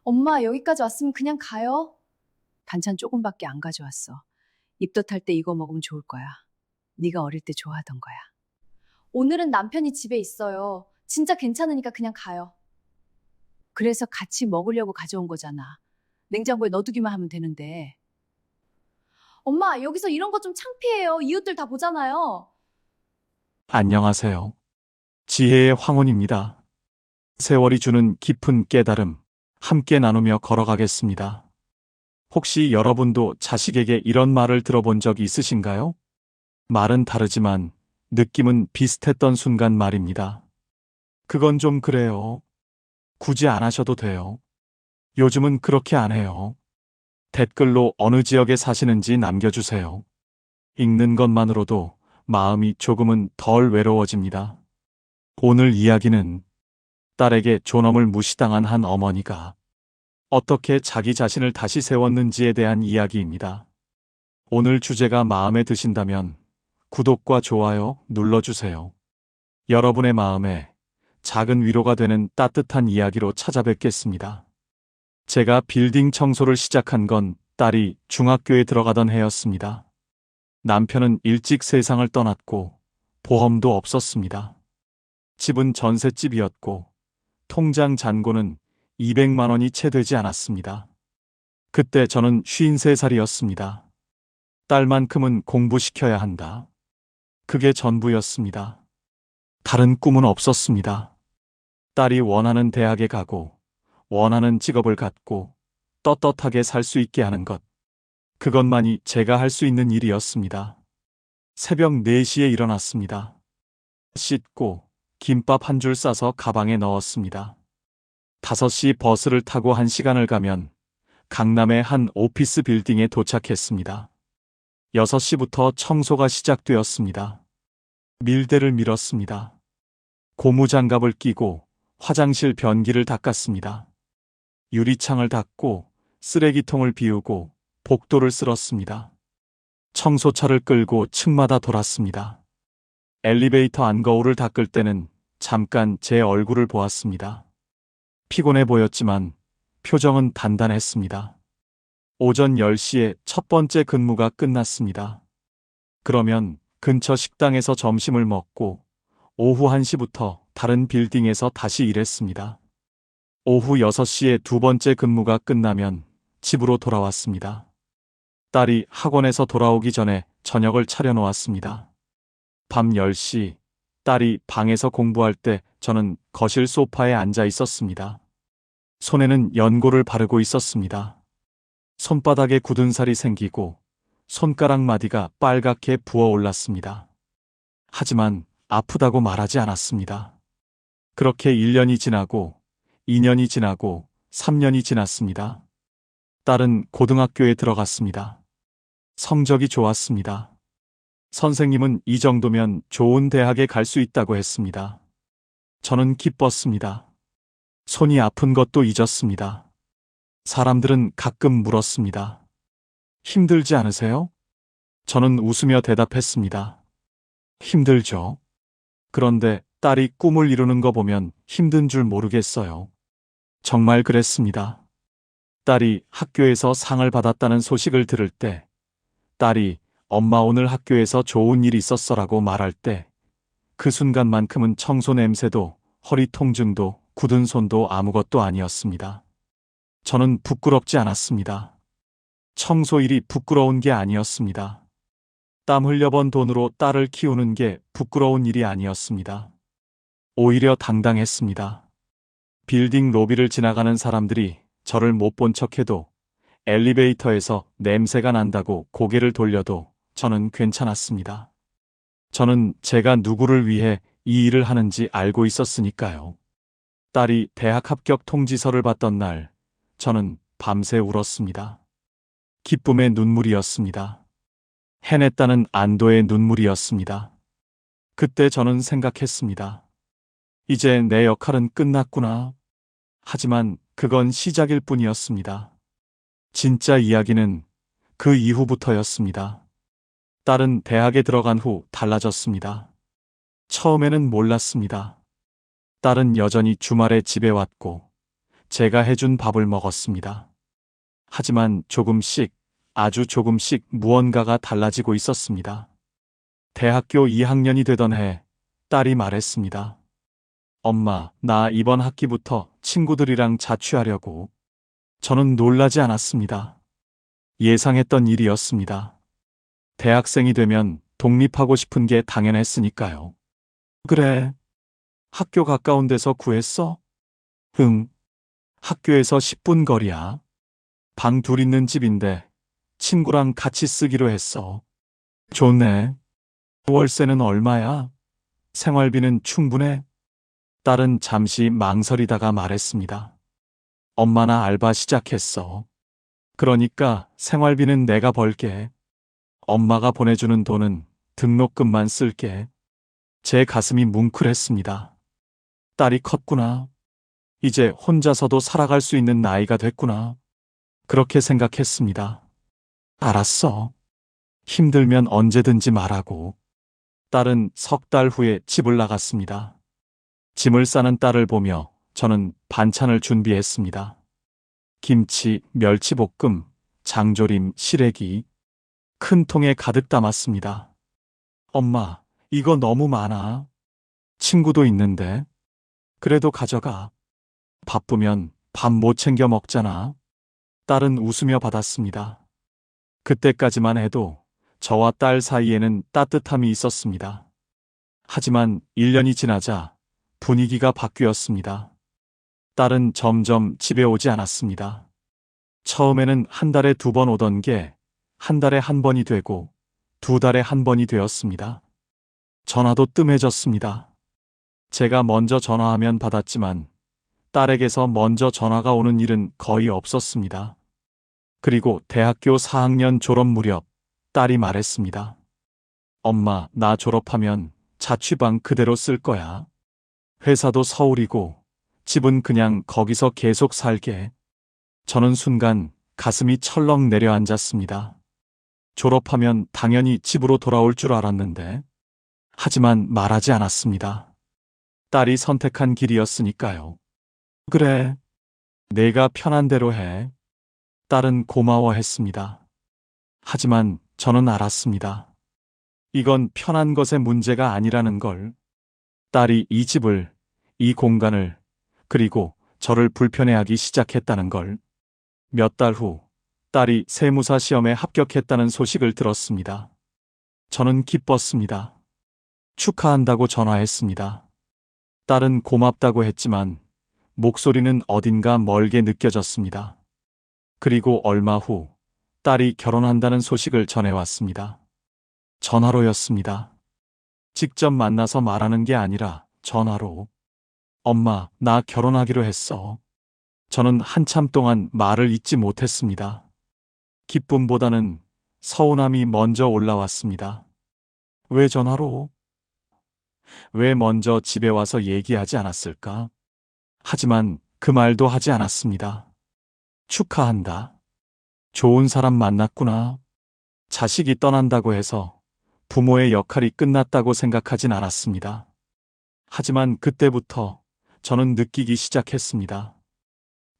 엄마, 여기까지 왔으면 그냥 가요. 반찬 조금밖에 안 가져왔어. 입덧할 때 이거 먹으면 좋을 거야. 네가 어릴 때 좋아하던 거야. 오늘은 남편이 집에 있어요. 진짜 괜찮으니까 그냥 가요. 그래서 같이 먹으려고 가져온 거잖아. 냉장고에 넣어두기만 하면 되는데. 엄마, 여기서 이런 거 좀 창피해요. 이웃들 다 보잖아요. 안녕하세요. 지혜의 황혼입니다. 세월이 주는 깊은 깨달음, 함께 나누며 걸어가겠습니다. 혹시 여러분도 자식에게 이런 말을 들어본 적 있으신가요? 말은 다르지만 느낌은 비슷했던 순간 말입니다. 그건 좀 그래요. 굳이 안 하셔도 돼요. 요즘은 그렇게 안 해요. 댓글로 어느 지역에 사시는지 남겨주세요. 읽는 것만으로도 마음이 조금은 덜 외로워집니다. 오늘 이야기는 딸에게 존엄을 무시당한 한 어머니가 어떻게 자기 자신을 다시 세웠는지에 대한 이야기입니다. 오늘 주제가 마음에 드신다면 구독과 좋아요 눌러주세요. 여러분의 마음에 작은 위로가 되는 따뜻한 이야기로 찾아뵙겠습니다. 제가 빌딩 청소를 시작한 건 딸이 중학교에 들어가던 해였습니다. 남편은 일찍 세상을 떠났고 보험도 없었습니다. 집은 전셋집이었고 통장 잔고는 200만 원이 채 되지 않았습니다. 그때 저는 53살이었습니다. 딸만큼은 공부시켜야 한다. 그게 전부였습니다. 다른 꿈은 없었습니다. 딸이 원하는 대학에 가고 원하는 직업을 갖고 떳떳하게 살 수 있게 하는 것. 그것만이 제가 할 수 있는 일이었습니다. 새벽 4시에 일어났습니다. 씻고 김밥 한 줄 싸서 가방에 넣었습니다. 5시 버스를 타고 1시간을 가면 강남의 한 오피스 빌딩에 도착했습니다. 6시부터 청소가 시작되었습니다. 밀대를 밀었습니다. 고무장갑을 끼고 화장실 변기를 닦았습니다. 유리창을 닦고 쓰레기통을 비우고 복도를 쓸었습니다. 청소차를 끌고 층마다 돌았습니다. 엘리베이터 안 거울을 닦을 때는 잠깐 제 얼굴을 보았습니다. 피곤해 보였지만 표정은 단단했습니다. 오전 10시에 첫 번째 근무가 끝났습니다. 그러면 근처 식당에서 점심을 먹고 오후 1시부터 다른 빌딩에서 다시 일했습니다. 오후 6시에 두 번째 근무가 끝나면 집으로 돌아왔습니다. 딸이 학원에서 돌아오기 전에 저녁을 차려놓았습니다. 밤 10시 딸이 방에서 공부할 때 저는 거실 소파에 앉아 있었습니다. 손에는 연고를 바르고 있었습니다. 손바닥에 굳은 살이 생기고 손가락 마디가 빨갛게 부어올랐습니다. 하지만 아프다고 말하지 않았습니다. 그렇게 1년이 지나고 2년이 지나고 3년이 지났습니다. 딸은 고등학교에 들어갔습니다. 성적이 좋았습니다. 선생님은 이 정도면 좋은 대학에 갈 수 있다고 했습니다. 저는 기뻤습니다. 손이 아픈 것도 잊었습니다. 사람들은 가끔 물었습니다. 힘들지 않으세요? 저는 웃으며 대답했습니다. 힘들죠. 그런데 딸이 꿈을 이루는 거 보면 힘든 줄 모르겠어요. 정말 그랬습니다. 딸이 학교에서 상을 받았다는 소식을 들을 때, 딸이 엄마 오늘 학교에서 좋은 일 있었어라고 말할 때, 그 순간만큼은 청소 냄새도 허리 통증도 굳은 손도 아무것도 아니었습니다. 저는 부끄럽지 않았습니다. 청소일이 부끄러운 게 아니었습니다. 땀 흘려번 돈으로 딸을 키우는 게 부끄러운 일이 아니었습니다. 오히려 당당했습니다. 빌딩 로비를 지나가는 사람들이 저를 못 본 척해도 엘리베이터에서 냄새가 난다고 고개를 돌려도 저는 괜찮았습니다. 저는 제가 누구를 위해 이 일을 하는지 알고 있었으니까요. 딸이 대학 합격 통지서를 받던 날, 저는 밤새 울었습니다. 기쁨의 눈물이었습니다. 해냈다는 안도의 눈물이었습니다. 그때 저는 생각했습니다. 이제 내 역할은 끝났구나. 하지만 그건 시작일 뿐이었습니다. 진짜 이야기는 그 이후부터였습니다. 딸은 대학에 들어간 후 달라졌습니다. 처음에는 몰랐습니다. 딸은 여전히 주말에 집에 왔고 제가 해준 밥을 먹었습니다. 하지만 조금씩, 아주 조금씩 무언가가 달라지고 있었습니다. 대학교 2학년이 되던 해, 딸이 말했습니다. 엄마, 나 이번 학기부터 친구들이랑 자취하려고. 저는 놀라지 않았습니다. 예상했던 일이었습니다. 대학생이 되면 독립하고 싶은 게 당연했으니까요. 그래. 학교 가까운 데서 구했어? 응. 학교에서 10분 거리야. 방 둘 있는 집인데 친구랑 같이 쓰기로 했어. 좋네. 월세는 얼마야? 생활비는 충분해? 딸은 잠시 망설이다가 말했습니다. 엄마 나 알바 시작했어. 그러니까 생활비는 내가 벌게. 엄마가 보내주는 돈은 등록금만 쓸게. 제 가슴이 뭉클했습니다. 딸이 컸구나. 이제 혼자서도 살아갈 수 있는 나이가 됐구나. 그렇게 생각했습니다. 알았어. 힘들면 언제든지 말하고. 딸은 석 달 후에 집을 나갔습니다. 짐을 싸는 딸을 보며 저는 반찬을 준비했습니다. 김치, 멸치볶음, 장조림, 시래기. 큰 통에 가득 담았습니다. 엄마, 이거 너무 많아. 친구도 있는데. 그래도 가져가. 바쁘면 밥 못 챙겨 먹잖아. 딸은 웃으며 받았습니다. 그때까지만 해도 저와 딸 사이에는 따뜻함이 있었습니다. 하지만 1년이 지나자 분위기가 바뀌었습니다. 딸은 점점 집에 오지 않았습니다. 처음에는 한 달에 2번 오던 게 한 달에 1번이 되고 2달에 1번이 되었습니다. 전화도 뜸해졌습니다. 제가 먼저 전화하면 받았지만 딸에게서 먼저 전화가 오는 일은 거의 없었습니다. 그리고 대학교 4학년 졸업 무렵 딸이 말했습니다. 엄마, 나 졸업하면 자취방 그대로 쓸 거야. 회사도 서울이고 집은 그냥 거기서 계속 살게. 저는 순간 가슴이 철렁 내려앉았습니다. 졸업하면 당연히 집으로 돌아올 줄 알았는데. 하지만 말하지 않았습니다. 딸이 선택한 길이었으니까요. 그래. 내가 편한 대로 해. 딸은 고마워했습니다. 하지만 저는 알았습니다. 이건 편한 것의 문제가 아니라는 걸. 딸이 이 집을, 이 공간을, 그리고 저를 불편해하기 시작했다는 걸. 몇 달 후, 딸이 세무사 시험에 합격했다는 소식을 들었습니다. 저는 기뻤습니다. 축하한다고 전화했습니다. 딸은 고맙다고 했지만 목소리는 어딘가 멀게 느껴졌습니다. 그리고 얼마 후 딸이 결혼한다는 소식을 전해왔습니다. 전화로였습니다. 직접 만나서 말하는 게 아니라 전화로. 엄마, 나 결혼하기로 했어. 저는 한참 동안 말을 잇지 못했습니다. 기쁨보다는 서운함이 먼저 올라왔습니다. 왜 전화로? 왜 먼저 집에 와서 얘기하지 않았을까? 하지만 그 말도 하지 않았습니다. 축하한다. 좋은 사람 만났구나. 자식이 떠난다고 해서 부모의 역할이 끝났다고 생각하진 않았습니다. 하지만 그때부터 저는 느끼기 시작했습니다.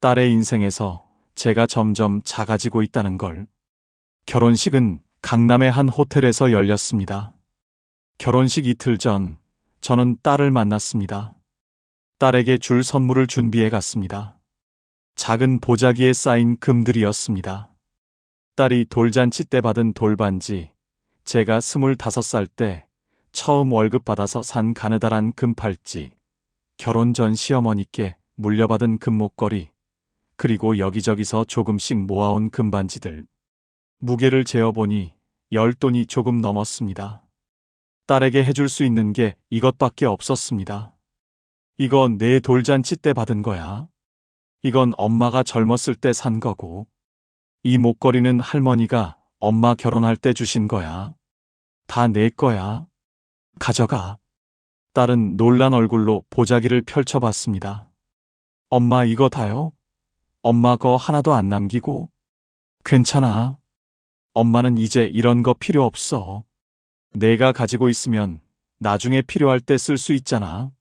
딸의 인생에서 제가 점점 작아지고 있다는 걸. 결혼식은 강남의 한 호텔에서 열렸습니다. 결혼식 이틀 전, 저는 딸을 만났습니다. 딸에게 줄 선물을 준비해 갔습니다. 작은 보자기에 쌓인 금들이었습니다. 딸이 돌잔치 때 받은 돌반지, 제가 25살 때 처음 월급 받아서 산 가느다란 금팔찌, 결혼 전 시어머니께 물려받은 금목걸이, 그리고 여기저기서 조금씩 모아온 금반지들. 무게를 재어보니 10돈이 조금 넘었습니다. 딸에게 해줄 수 있는 게 이것밖에 없었습니다. 이건 내 돌잔치 때 받은 거야. 이건 엄마가 젊었을 때 산 거고. 이 목걸이는 할머니가 엄마 결혼할 때 주신 거야. 다 내 거야. 가져가. 딸은 놀란 얼굴로 보자기를 펼쳐봤습니다. 엄마 이거 다요? 엄마 거 하나도 안 남기고? 괜찮아. 엄마는 이제 이런 거 필요 없어. 내가 가지고 있으면 나중에 필요할 때 쓸 수 있잖아.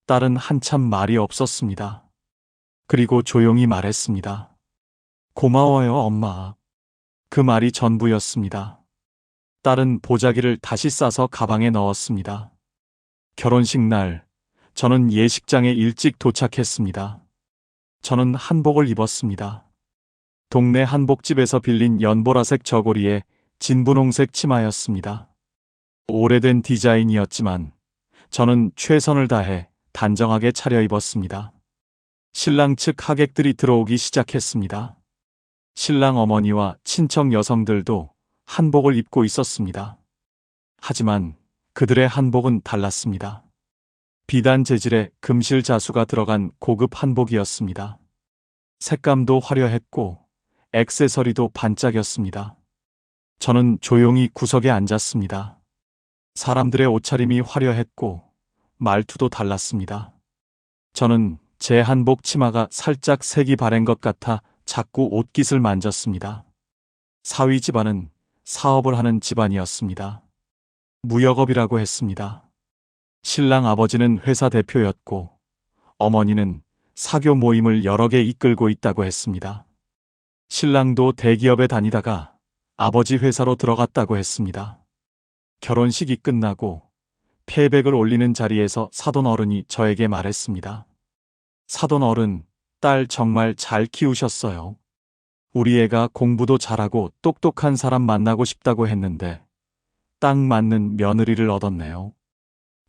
딸은 한참 말이 없었습니다. 그리고 조용히 말했습니다. 고마워요, 엄마. 그 말이 전부였습니다. 딸은 보자기를 다시 싸서 가방에 넣었습니다. 결혼식 날, 저는 예식장에 일찍 도착했습니다. 저는 한복을 입었습니다. 동네 한복집에서 빌린 연보라색 저고리에 진분홍색 치마였습니다. 오래된 디자인이었지만 저는 최선을 다해 단정하게 차려입었습니다. 신랑 측 하객들이 들어오기 시작했습니다. 신랑 어머니와 친척 여성들도 한복을 입고 있었습니다. 하지만 그들의 한복은 달랐습니다. 비단 재질의 금실 자수가 들어간 고급 한복이었습니다. 색감도 화려했고 액세서리도 반짝였습니다. 저는 조용히 구석에 앉았습니다. 사람들의 옷차림이 화려했고 말투도 달랐습니다. 저는 제 한복 치마가 살짝 색이 바랜 것 같아 자꾸 옷깃을 만졌습니다. 사위 집안은 사업을 하는 집안이었습니다. 무역업이라고 했습니다. 신랑 아버지는 회사 대표였고 어머니는 사교 모임을 여러 개 이끌고 있다고 했습니다. 신랑도 대기업에 다니다가 아버지 회사로 들어갔다고 했습니다. 결혼식이 끝나고 패백을 올리는 자리에서 사돈 어른이 저에게 말했습니다. 사돈 어른, 딸 정말 잘 키우셨어요. 우리 애가 공부도 잘하고 똑똑한 사람 만나고 싶다고 했는데 딱 맞는 며느리를 얻었네요.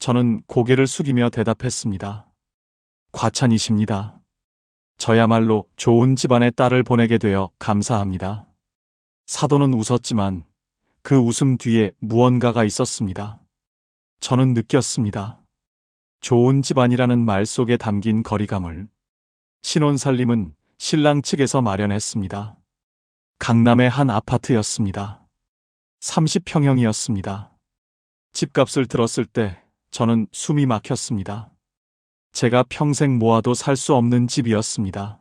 저는 고개를 숙이며 대답했습니다. 과찬이십니다. 저야말로 좋은 집안의 딸을 보내게 되어 감사합니다. 사돈은 웃었지만 그 웃음 뒤에 무언가가 있었습니다. 저는 느꼈습니다. 좋은 집안이라는 말 속에 담긴 거리감을. 신혼살림은 신랑 측에서 마련했습니다. 강남의 한 아파트였습니다. 30평형이었습니다. 집값을 들었을 때 저는 숨이 막혔습니다. 제가 평생 모아도 살 수 없는 집이었습니다.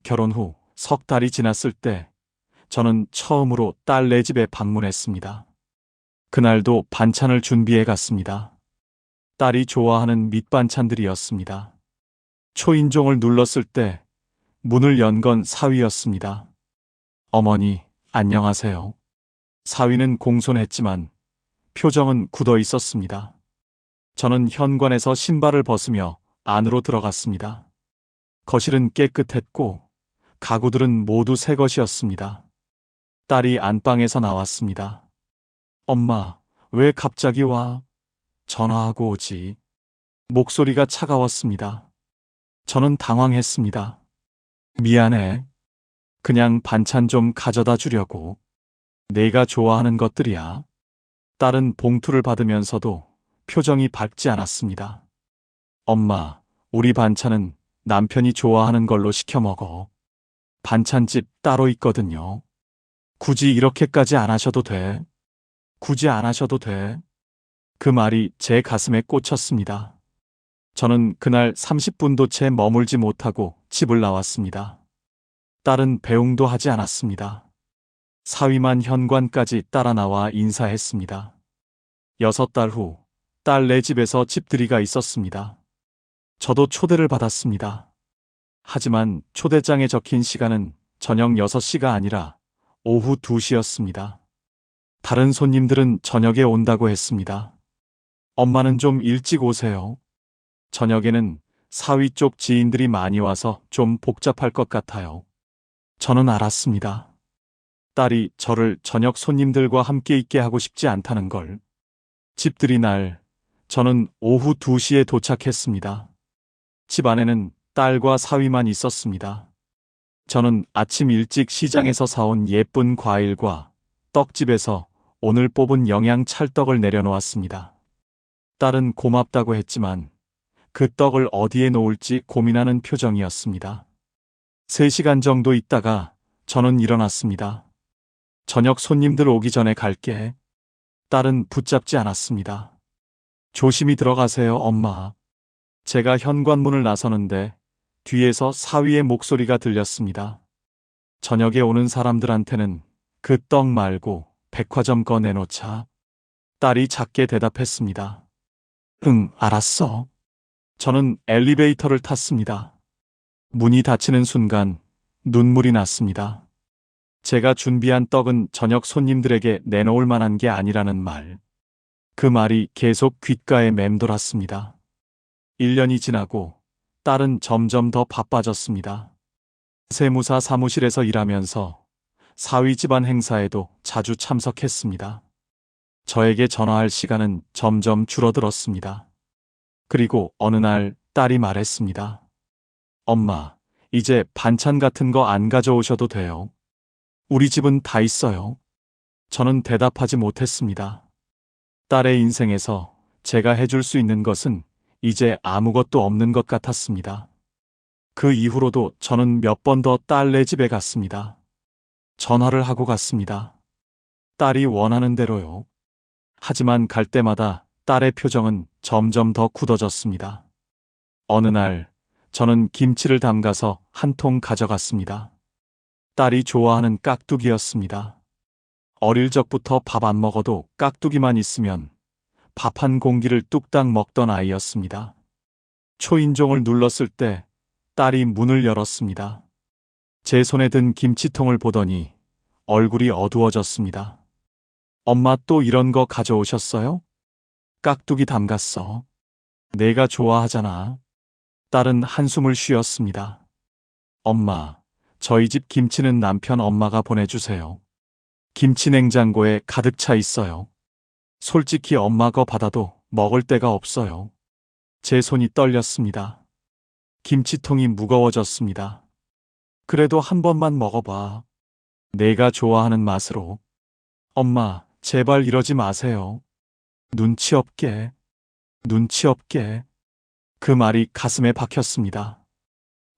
결혼 후 석 달이 지났을 때 저는 처음으로 딸네 집에 방문했습니다. 그날도 반찬을 준비해 갔습니다. 딸이 좋아하는 밑반찬들이었습니다. 초인종을 눌렀을 때 문을 연 건 사위였습니다. 어머니, 안녕하세요. 사위는 공손했지만 표정은 굳어 있었습니다. 저는 현관에서 신발을 벗으며 안으로 들어갔습니다. 거실은 깨끗했고 가구들은 모두 새 것이었습니다. 딸이 안방에서 나왔습니다. 엄마, 왜 갑자기 와? 전화하고 오지. 목소리가 차가웠습니다. 저는 당황했습니다. 미안해. 그냥 반찬 좀 가져다 주려고. 내가 좋아하는 것들이야. 딸은 봉투를 받으면서도 표정이 밝지 않았습니다. 엄마, 우리 반찬은 남편이 좋아하는 걸로 시켜 먹어. 반찬집 따로 있거든요. 굳이 이렇게까지 안 하셔도 돼. 굳이 안 하셔도 돼. 그 말이 제 가슴에 꽂혔습니다. 저는 그날 30분도 채 머물지 못하고 집을 나왔습니다. 딸은 배웅도 하지 않았습니다. 사위만 현관까지 따라 나와 인사했습니다. 6달 후 딸네 집에서 집들이가 있었습니다. 저도 초대를 받았습니다. 하지만 초대장에 적힌 시간은 저녁 6시가 아니라 오후 2시였습니다. 다른 손님들은 저녁에 온다고 했습니다. 엄마는 좀 일찍 오세요. 저녁에는 사위 쪽 지인들이 많이 와서 좀 복잡할 것 같아요. 저는 알았습니다. 딸이 저를 저녁 손님들과 함께 있게 하고 싶지 않다는 걸. 집들이 날, 저는 오후 2시에 도착했습니다. 집 안에는 딸과 사위만 있었습니다. 저는 아침 일찍 시장에서 사온 예쁜 과일과 떡집에서 오늘 뽑은 영양 찰떡을 내려놓았습니다. 딸은 고맙다고 했지만 그 떡을 어디에 놓을지 고민하는 표정이었습니다. 3시간 정도 있다가 저는 일어났습니다. 저녁 손님들 오기 전에 갈게. 딸은 붙잡지 않았습니다. 조심히 들어가세요, 엄마. 제가 현관문을 나서는데 뒤에서 사위의 목소리가 들렸습니다. 저녁에 오는 사람들한테는 그 떡 말고 백화점 거 내놓자. 딸이 작게 대답했습니다. 응, 알았어. 저는 엘리베이터를 탔습니다. 문이 닫히는 순간 눈물이 났습니다. 제가 준비한 떡은 저녁 손님들에게 내놓을 만한 게 아니라는 말. 그 말이 계속 귓가에 맴돌았습니다. 1년이 지나고 딸은 점점 더 바빠졌습니다. 세무사 사무실에서 일하면서 사위 집안 행사에도 자주 참석했습니다. 저에게 전화할 시간은 점점 줄어들었습니다. 그리고 어느 날 딸이 말했습니다. 엄마, 이제 반찬 같은 거 안 가져오셔도 돼요. 우리 집은 다 있어요. 저는 대답하지 못했습니다. 딸의 인생에서 제가 해줄 수 있는 것은 이제 아무것도 없는 것 같았습니다. 그 이후로도 저는 몇 번 더 딸네 집에 갔습니다. 전화를 하고 갔습니다. 딸이 원하는 대로요. 하지만 갈 때마다 딸의 표정은 점점 더 굳어졌습니다. 어느 날 저는 김치를 담가서 한 통 가져갔습니다. 딸이 좋아하는 깍두기였습니다. 어릴 적부터 밥 안 먹어도 깍두기만 있으면 밥 한 공기를 뚝딱 먹던 아이였습니다. 초인종을 눌렀을 때 딸이 문을 열었습니다. 제 손에 든 김치통을 보더니 얼굴이 어두워졌습니다. 엄마 또 이런 거 가져오셨어요? 깍두기 담갔어. 내가 좋아하잖아. 딸은 한숨을 쉬었습니다. 엄마, 저희 집 김치는 남편 엄마가 보내주세요. 김치 냉장고에 가득 차 있어요. 솔직히 엄마 거 받아도 먹을 데가 없어요. 제 손이 떨렸습니다. 김치통이 무거워졌습니다. 그래도 한 번만 먹어봐. 내가 좋아하는 맛으로. 엄마, 제발 이러지 마세요. 눈치 없게. 눈치 없게. 그 말이 가슴에 박혔습니다.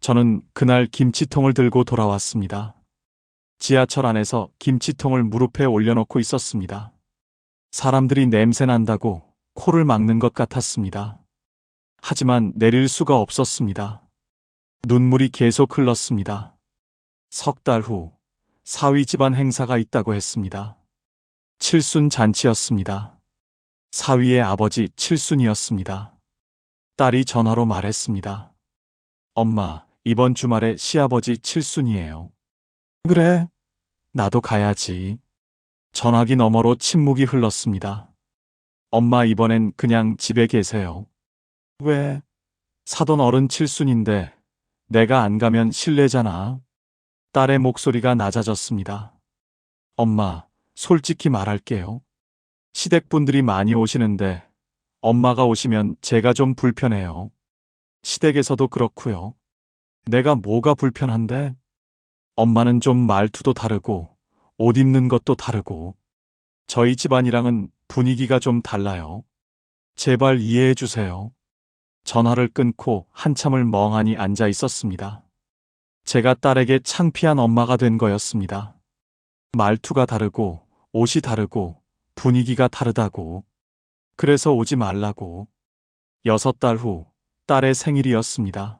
저는 그날 김치통을 들고 돌아왔습니다. 지하철 안에서 김치통을 무릎에 올려놓고 있었습니다. 사람들이 냄새 난다고 코를 막는 것 같았습니다. 하지만 내릴 수가 없었습니다. 눈물이 계속 흘렀습니다. 석 달 후 사위 집안 행사가 있다고 했습니다. 칠순 잔치였습니다. 사위의 아버지 칠순이었습니다. 딸이 전화로 말했습니다. 엄마, 이번 주말에 시아버지 칠순이에요. 그래, 나도 가야지. 전화기 너머로 침묵이 흘렀습니다. 엄마 이번엔 그냥 집에 계세요. 왜? 사돈 어른 칠순인데 내가 안 가면 실례잖아. 딸의 목소리가 낮아졌습니다. 엄마, 솔직히 말할게요. 시댁분들이 많이 오시는데 엄마가 오시면 제가 좀 불편해요. 시댁에서도 그렇고요. 내가 뭐가 불편한데? 엄마는 좀 말투도 다르고 옷 입는 것도 다르고 저희 집안이랑은 분위기가 좀 달라요. 제발 이해해 주세요. 전화를 끊고 한참을 멍하니 앉아 있었습니다. 제가 딸에게 창피한 엄마가 된 거였습니다. 말투가 다르고 옷이 다르고 분위기가 다르다고. 그래서 오지 말라고. 6달 후 딸의 생일이었습니다.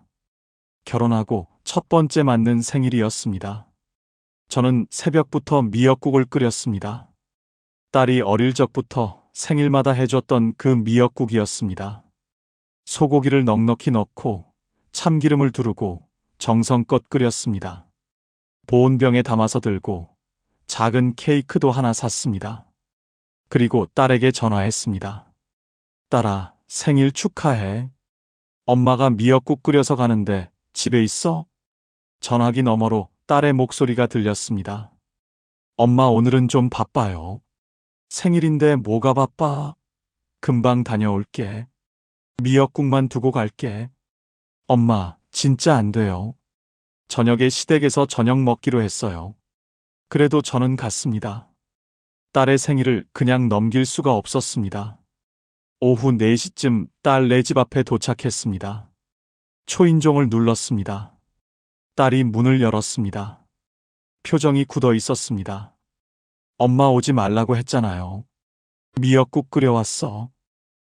결혼하고 첫 번째 맞는 생일이었습니다. 저는 새벽부터 미역국을 끓였습니다. 딸이 어릴 적부터 생일마다 해줬던 그 미역국이었습니다. 소고기를 넉넉히 넣고 참기름을 두르고 정성껏 끓였습니다. 보온병에 담아서 들고 작은 케이크도 하나 샀습니다. 그리고 딸에게 전화했습니다. 딸아, 생일 축하해. 엄마가 미역국 끓여서 가는데 집에 있어? 전화기 너머로 딸의 목소리가 들렸습니다. 엄마 오늘은 좀 바빠요. 생일인데 뭐가 바빠? 금방 다녀올게. 미역국만 두고 갈게. 엄마, 진짜 안 돼요. 저녁에 시댁에서 저녁 먹기로 했어요. 그래도 저는 갔습니다. 딸의 생일을 그냥 넘길 수가 없었습니다. 오후 4시쯤 딸네 집 앞에 도착했습니다. 초인종을 눌렀습니다. 딸이 문을 열었습니다. 표정이 굳어 있었습니다. 엄마 오지 말라고 했잖아요. 미역국 끓여왔어.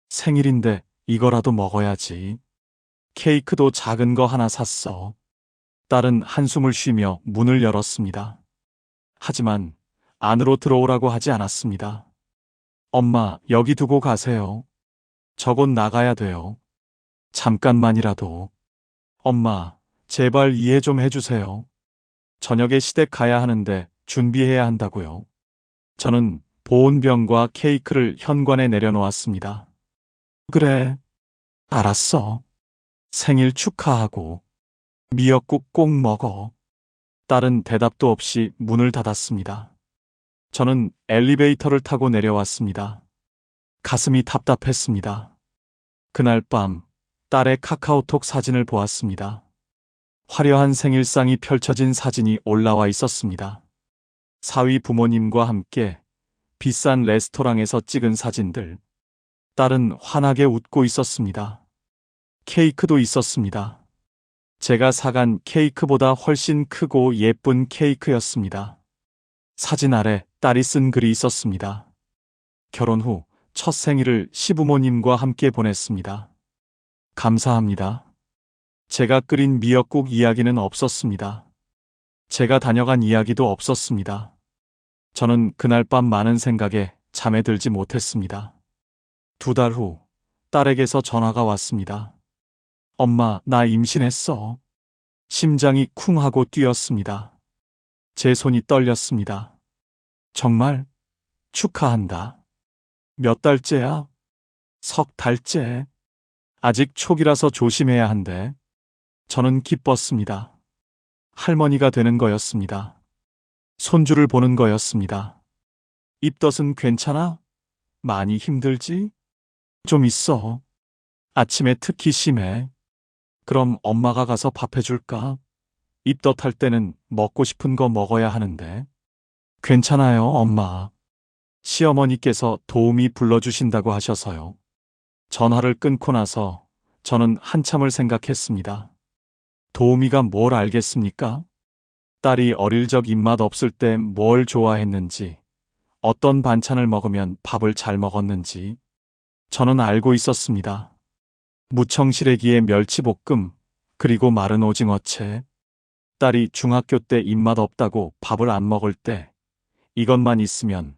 생일인데 이거라도 먹어야지. 케이크도 작은 거 하나 샀어. 딸은 한숨을 쉬며 문을 열었습니다. 하지만 안으로 들어오라고 하지 않았습니다. 엄마, 여기 두고 가세요. 저 곧 나가야 돼요. 잠깐만이라도. 엄마, 제발 이해 좀 해주세요. 저녁에 시댁 가야 하는데 준비해야 한다고요. 저는 보온병과 케이크를 현관에 내려놓았습니다. 그래, 알았어. 생일 축하하고 미역국 꼭 먹어. 딸은 대답도 없이 문을 닫았습니다. 저는 엘리베이터를 타고 내려왔습니다. 가슴이 답답했습니다. 그날 밤 딸의 카카오톡 사진을 보았습니다. 화려한 생일상이 펼쳐진 사진이 올라와 있었습니다. 사위 부모님과 함께 비싼 레스토랑에서 찍은 사진들. 딸은 환하게 웃고 있었습니다. 케이크도 있었습니다. 제가 사간 케이크보다 훨씬 크고 예쁜 케이크였습니다. 사진 아래 딸이 쓴 글이 있었습니다. 결혼 후 첫 생일을 시부모님과 함께 보냈습니다. 감사합니다. 제가 끓인 미역국 이야기는 없었습니다. 제가 다녀간 이야기도 없었습니다. 저는 그날 밤 많은 생각에 잠에 들지 못했습니다. 2달 후 딸에게서 전화가 왔습니다. 엄마, 나 임신했어. 심장이 쿵 하고 뛰었습니다. 제 손이 떨렸습니다. 정말? 축하한다. 몇 달째야? 3달째. 아직 초기라서 조심해야 한대. 저는 기뻤습니다. 할머니가 되는 거였습니다. 손주를 보는 거였습니다. 입덧은 괜찮아? 많이 힘들지? 좀 있어. 아침에 특히 심해. 그럼 엄마가 가서 밥 해줄까? 입덧할 때는 먹고 싶은 거 먹어야 하는데. 괜찮아요, 엄마. 시어머니께서 도우미 불러주신다고 하셔서요. 전화를 끊고 나서 저는 한참을 생각했습니다. 도우미가 뭘 알겠습니까? 딸이 어릴 적 입맛 없을 때 뭘 좋아했는지, 어떤 반찬을 먹으면 밥을 잘 먹었는지, 저는 알고 있었습니다. 무청시래기에 멸치볶음, 그리고 마른 오징어채. 딸이 중학교 때 입맛 없다고 밥을 안 먹을 때, 이것만 있으면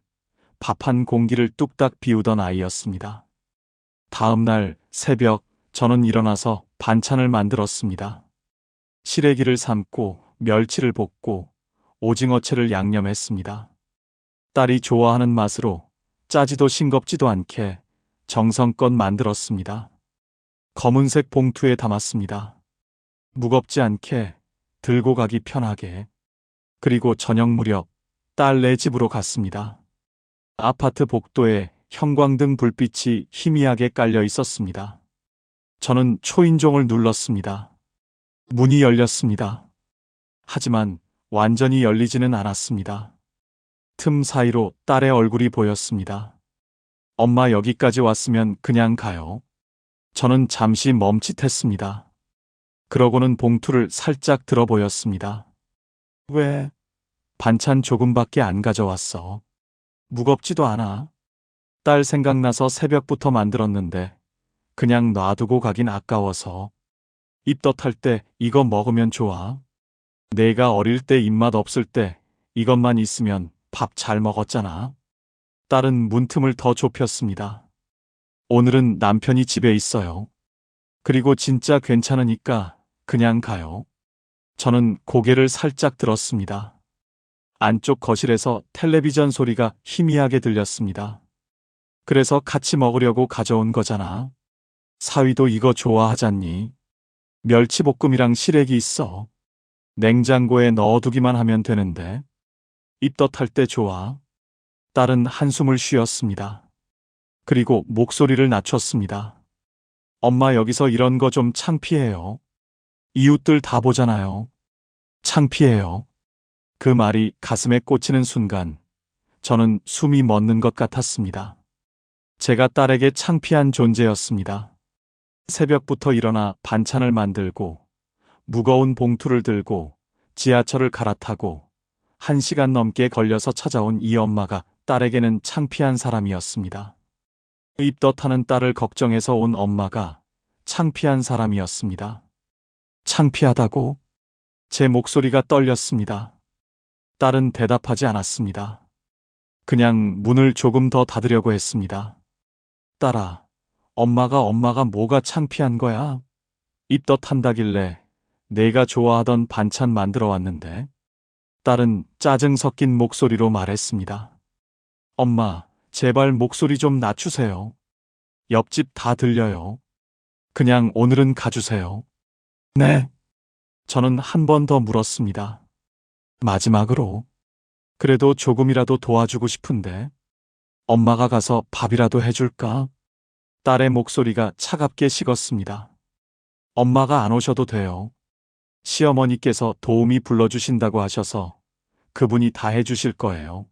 밥 한 공기를 뚝딱 비우던 아이였습니다. 다음 날 새벽 저는 일어나서 반찬을 만들었습니다. 시래기를 삶고 멸치를 볶고 오징어채를 양념했습니다. 딸이 좋아하는 맛으로 짜지도 싱겁지도 않게 정성껏 만들었습니다. 검은색 봉투에 담았습니다. 무겁지 않게 들고 가기 편하게. 그리고 저녁 무렵 딸네 집으로 갔습니다. 아파트 복도에 형광등 불빛이 희미하게 깔려 있었습니다. 저는 초인종을 눌렀습니다. 문이 열렸습니다. 하지만 완전히 열리지는 않았습니다. 틈 사이로 딸의 얼굴이 보였습니다. 엄마, 여기까지 왔으면 그냥 가요. 저는 잠시 멈칫했습니다. 그러고는 봉투를 살짝 들어 보였습니다. 왜? 반찬 조금밖에 안 가져왔어. 무겁지도 않아. 딸 생각나서 새벽부터 만들었는데 그냥 놔두고 가긴 아까워서. 입덧할 때 이거 먹으면 좋아. 내가 어릴 때 입맛 없을 때 이것만 있으면 밥 잘 먹었잖아. 딸은 문틈을 더 좁혔습니다. 오늘은 남편이 집에 있어요. 그리고 진짜 괜찮으니까 그냥 가요. 저는 고개를 살짝 들었습니다. 안쪽 거실에서 텔레비전 소리가 희미하게 들렸습니다. 그래서 같이 먹으려고 가져온 거잖아. 사위도 이거 좋아하잖니. 멸치볶음이랑 시래기 있어. 냉장고에 넣어두기만 하면 되는데. 입덧할 때 좋아. 딸은 한숨을 쉬었습니다. 그리고 목소리를 낮췄습니다. 엄마, 여기서 이런 거 좀 창피해요. 이웃들 다 보잖아요. 창피해요. 그 말이 가슴에 꽂히는 순간 저는 숨이 멎는 것 같았습니다. 제가 딸에게 창피한 존재였습니다. 새벽부터 일어나 반찬을 만들고 무거운 봉투를 들고 지하철을 갈아타고 1시간 넘게 걸려서 찾아온 이 엄마가 딸에게는 창피한 사람이었습니다. 입덧하는 딸을 걱정해서 온 엄마가 창피한 사람이었습니다. 창피하다고? 제 목소리가 떨렸습니다. 딸은 대답하지 않았습니다. 그냥 문을 조금 더 닫으려고 했습니다. 딸아, 엄마가 뭐가 창피한 거야? 입덧한다길래 내가 좋아하던 반찬 만들어 왔는데. 딸은 짜증 섞인 목소리로 말했습니다. 엄마, 제발 목소리 좀 낮추세요. 옆집 다 들려요. 그냥 오늘은 가주세요. 네. 저는 한 번 더 물었습니다. 마지막으로. 그래도 조금이라도 도와주고 싶은데. 엄마가 가서 밥이라도 해줄까? 딸의 목소리가 차갑게 식었습니다. 엄마가 안 오셔도 돼요. 시어머니께서 도우미 불러주신다고 하셔서 그분이 다 해주실 거예요.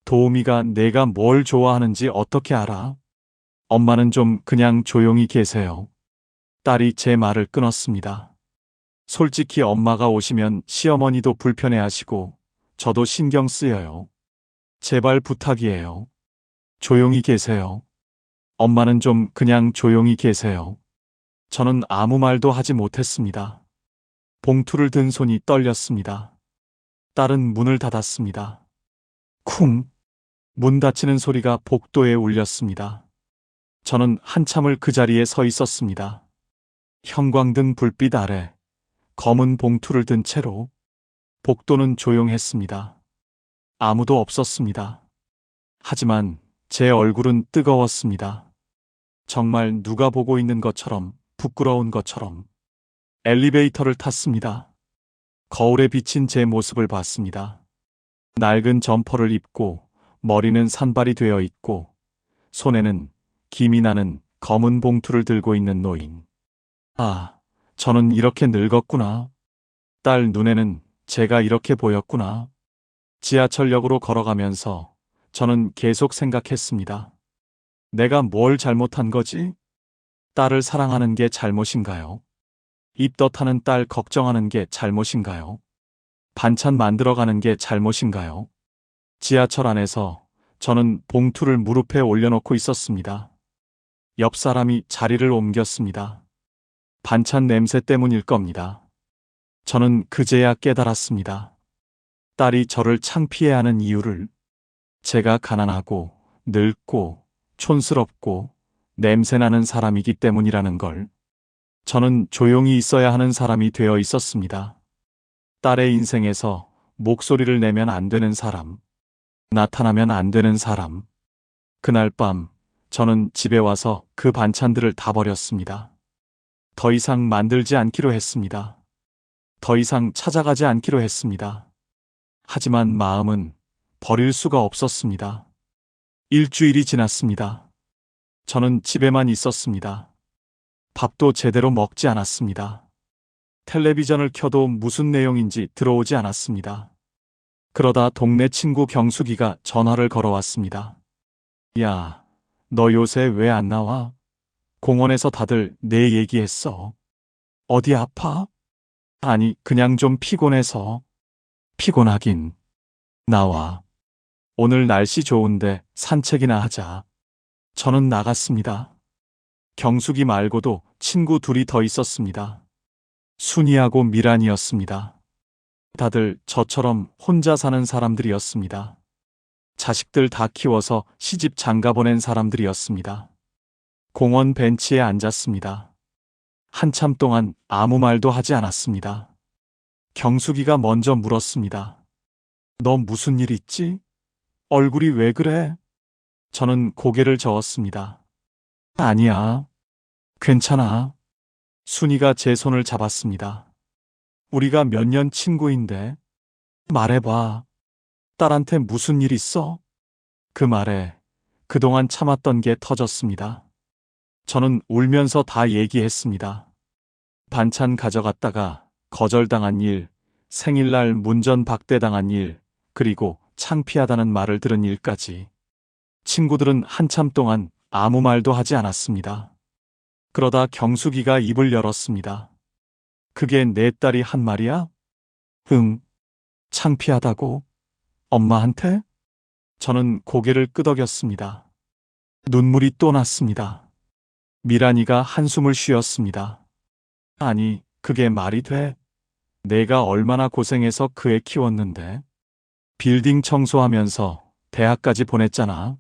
도우미가 내가 뭘 좋아하는지 어떻게 알아? 엄마는 좀 그냥 조용히 계세요. 딸이 제 말을 끊었습니다. 솔직히 엄마가 오시면 시어머니도 불편해하시고 저도 신경 쓰여요. 제발 부탁이에요. 조용히 계세요. 엄마는 좀 그냥 조용히 계세요. 저는 아무 말도 하지 못했습니다. 봉투를 든 손이 떨렸습니다. 딸은 문을 닫았습니다. 쿵! 문 닫히는 소리가 복도에 울렸습니다. 저는 한참을 그 자리에 서 있었습니다. 형광등 불빛 아래 검은 봉투를 든 채로. 복도는 조용했습니다. 아무도 없었습니다. 하지만 제 얼굴은 뜨거웠습니다. 정말 누가 보고 있는 것처럼, 부끄러운 것처럼. 엘리베이터를 탔습니다. 거울에 비친 제 모습을 봤습니다. 낡은 점퍼를 입고 머리는 산발이 되어 있고 손에는 김이 나는 검은 봉투를 들고 있는 노인. 아, 저는 이렇게 늙었구나. 딸 눈에는 제가 이렇게 보였구나. 지하철역으로 걸어가면서 저는 계속 생각했습니다. 내가 뭘 잘못한 거지? 딸을 사랑하는 게 잘못인가요? 입덧하는 딸 걱정하는 게 잘못인가요? 반찬 만들어가는 게 잘못인가요? 지하철 안에서 저는 봉투를 무릎에 올려놓고 있었습니다. 옆 사람이 자리를 옮겼습니다. 반찬 냄새 때문일 겁니다. 저는 그제야 깨달았습니다. 딸이 저를 창피해하는 이유를. 제가 가난하고 늙고 촌스럽고 냄새나는 사람이기 때문이라는 걸. 저는 조용히 있어야 하는 사람이 되어 있었습니다. 딸의 인생에서 목소리를 내면 안 되는 사람, 나타나면 안 되는 사람. 그날 밤 저는 집에 와서 그 반찬들을 다 버렸습니다. 더 이상 만들지 않기로 했습니다. 더 이상 찾아가지 않기로 했습니다. 하지만 마음은 버릴 수가 없었습니다. 일주일이 지났습니다. 저는 집에만 있었습니다. 밥도 제대로 먹지 않았습니다. 텔레비전을 켜도 무슨 내용인지 들어오지 않았습니다. 그러다 동네 친구 경숙이가 전화를 걸어왔습니다. 야, 너 요새 왜 안 나와? 공원에서 다들 내 얘기했어. 어디 아파? 아니, 그냥 좀 피곤해서. 피곤하긴. 나와. 오늘 날씨 좋은데 산책이나 하자. 저는 나갔습니다. 경숙이 말고도 친구 둘이 더 있었습니다. 순이하고 미란이었습니다. 다들 저처럼 혼자 사는 사람들이었습니다. 자식들 다 키워서 시집 장가 보낸 사람들이었습니다. 공원 벤치에 앉았습니다. 한참 동안 아무 말도 하지 않았습니다. 경숙이가 먼저 물었습니다. 너 무슨 일 있지? 얼굴이 왜 그래? 저는 고개를 저었습니다. 아니야. 괜찮아. 순이가 제 손을 잡았습니다. 우리가 몇 년 친구인데. 말해봐. 딸한테 무슨 일 있어? 그 말에 그동안 참았던 게 터졌습니다. 저는 울면서 다 얘기했습니다. 반찬 가져갔다가 거절당한 일, 생일날 문전박대당한 일, 그리고 창피하다는 말을 들은 일까지. 친구들은 한참 동안 아무 말도 하지 않았습니다. 그러다 경숙이가 입을 열었습니다. 그게 내 딸이 한 말이야? 응. 창피하다고? 엄마한테? 저는 고개를 끄덕였습니다. 눈물이 또 났습니다. 미란이가 한숨을 쉬었습니다. 아니, 그게 말이 돼? 내가 얼마나 고생해서 그 애 키웠는데. 빌딩 청소하면서 대학까지 보냈잖아.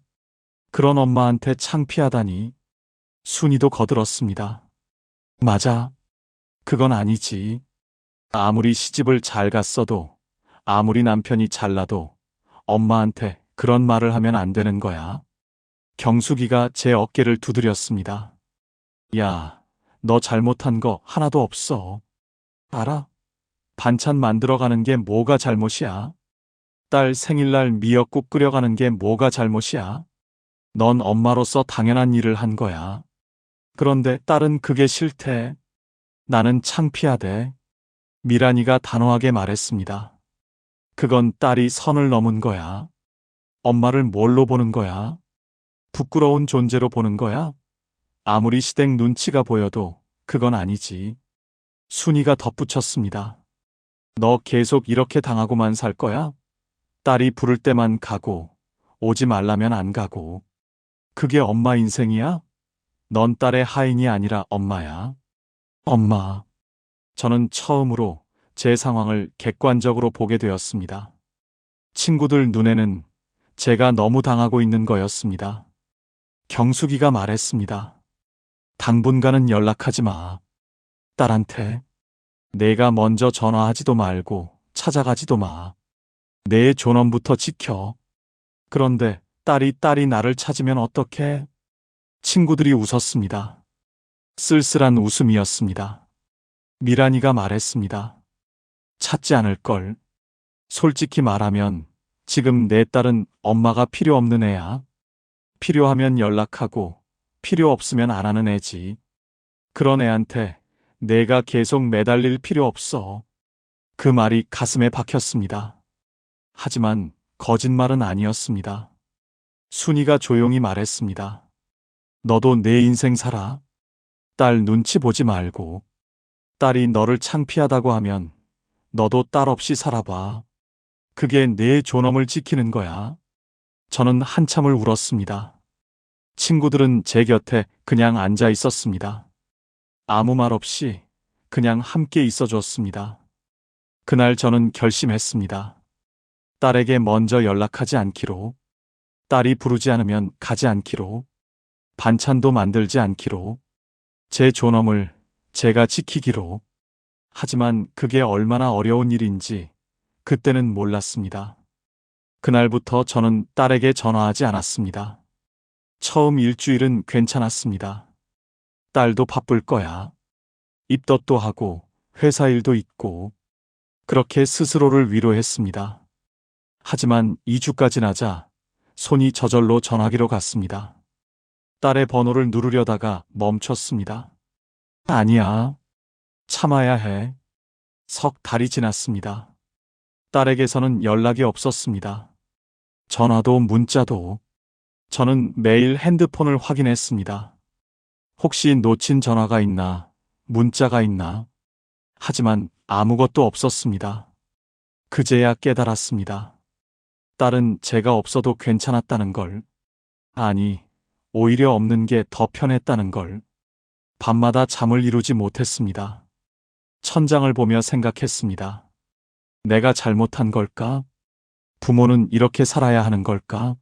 그런 엄마한테 창피하다니. 순이도 거들었습니다. 맞아. 그건 아니지. 아무리 시집을 잘 갔어도, 아무리 남편이 잘나도 엄마한테 그런 말을 하면 안 되는 거야. 경숙이가 제 어깨를 두드렸습니다. 야, 너 잘못한 거 하나도 없어. 알아? 반찬 만들어가는 게 뭐가 잘못이야? 딸 생일날 미역국 끓여가는 게 뭐가 잘못이야? 넌 엄마로서 당연한 일을 한 거야. 그런데 딸은 그게 싫대. 나는 창피하대. 미란이가 단호하게 말했습니다. 그건 딸이 선을 넘은 거야. 엄마를 뭘로 보는 거야? 부끄러운 존재로 보는 거야? 아무리 시댁 눈치가 보여도 그건 아니지. 순이가 덧붙였습니다. 너 계속 이렇게 당하고만 살 거야? 딸이 부를 때만 가고, 오지 말라면 안 가고. 그게 엄마 인생이야? 넌 딸의 하인이 아니라 엄마야. 엄마. 저는 처음으로 제 상황을 객관적으로 보게 되었습니다. 친구들 눈에는 제가 너무 당하고 있는 거였습니다. 경숙이가 말했습니다. 당분간은 연락하지 마. 딸한테. 내가 먼저 전화하지도 말고 찾아가지도 마. 내 존엄부터 지켜. 그런데 딸이 나를 찾으면 어떡해? 친구들이 웃었습니다. 쓸쓸한 웃음이었습니다. 미란이가 말했습니다. 찾지 않을걸. 솔직히 말하면 지금 내 딸은 엄마가 필요 없는 애야. 필요하면 연락하고 필요 없으면 안 하는 애지. 그런 애한테 내가 계속 매달릴 필요 없어. 그 말이 가슴에 박혔습니다. 하지만 거짓말은 아니었습니다. 순이가 조용히 말했습니다. 너도 내 인생 살아. 딸 눈치 보지 말고. 딸이 너를 창피하다고 하면 너도 딸 없이 살아봐. 그게 내 존엄을 지키는 거야. 저는 한참을 울었습니다. 친구들은 제 곁에 그냥 앉아 있었습니다. 아무 말 없이 그냥 함께 있어 줬습니다. 그날 저는 결심했습니다. 딸에게 먼저 연락하지 않기로, 딸이 부르지 않으면 가지 않기로, 반찬도 만들지 않기로, 제 존엄을 제가 지키기로. 하지만 그게 얼마나 어려운 일인지 그때는 몰랐습니다. 그날부터 저는 딸에게 전화하지 않았습니다. 처음 일주일은 괜찮았습니다. 딸도 바쁠 거야. 입덧도 하고 회사 일도 있고. 그렇게 스스로를 위로했습니다. 하지만 2주가 지나자 손이 저절로 전화기로 갔습니다. 딸의 번호를 누르려다가 멈췄습니다. 아니야. 참아야 해. 석 달이 지났습니다. 딸에게서는 연락이 없었습니다. 전화도 문자도. 저는 매일 핸드폰을 확인했습니다. 혹시 놓친 전화가 있나, 문자가 있나. 하지만 아무것도 없었습니다. 그제야 깨달았습니다. 딸은 제가 없어도 괜찮았다는 걸. 아니, 오히려 없는 게 더 편했다는 걸. 밤마다 잠을 이루지 못했습니다. 천장을 보며 생각했습니다. 내가 잘못한 걸까? 부모는 이렇게 살아야 하는 걸까?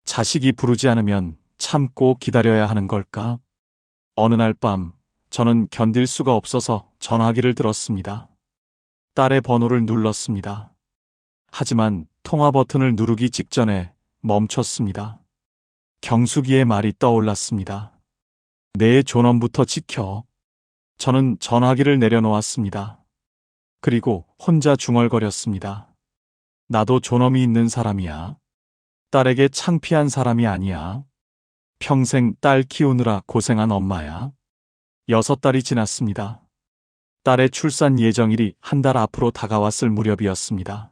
자식이 부르지 않으면 참고 기다려야 하는 걸까? 어느 날 밤, 저는 견딜 수가 없어서 전화기를 들었습니다. 딸의 번호를 눌렀습니다. 하지만 통화 버튼을 누르기 직전에 멈췄습니다. 경숙이의 말이 떠올랐습니다. 내 존엄부터 지켜. 저는 전화기를 내려놓았습니다. 그리고 혼자 중얼거렸습니다. 나도 존엄이 있는 사람이야. 딸에게 창피한 사람이 아니야. 평생 딸 키우느라 고생한 엄마야. 6달이 지났습니다. 딸의 출산 예정일이 한 달 앞으로 다가왔을 무렵이었습니다.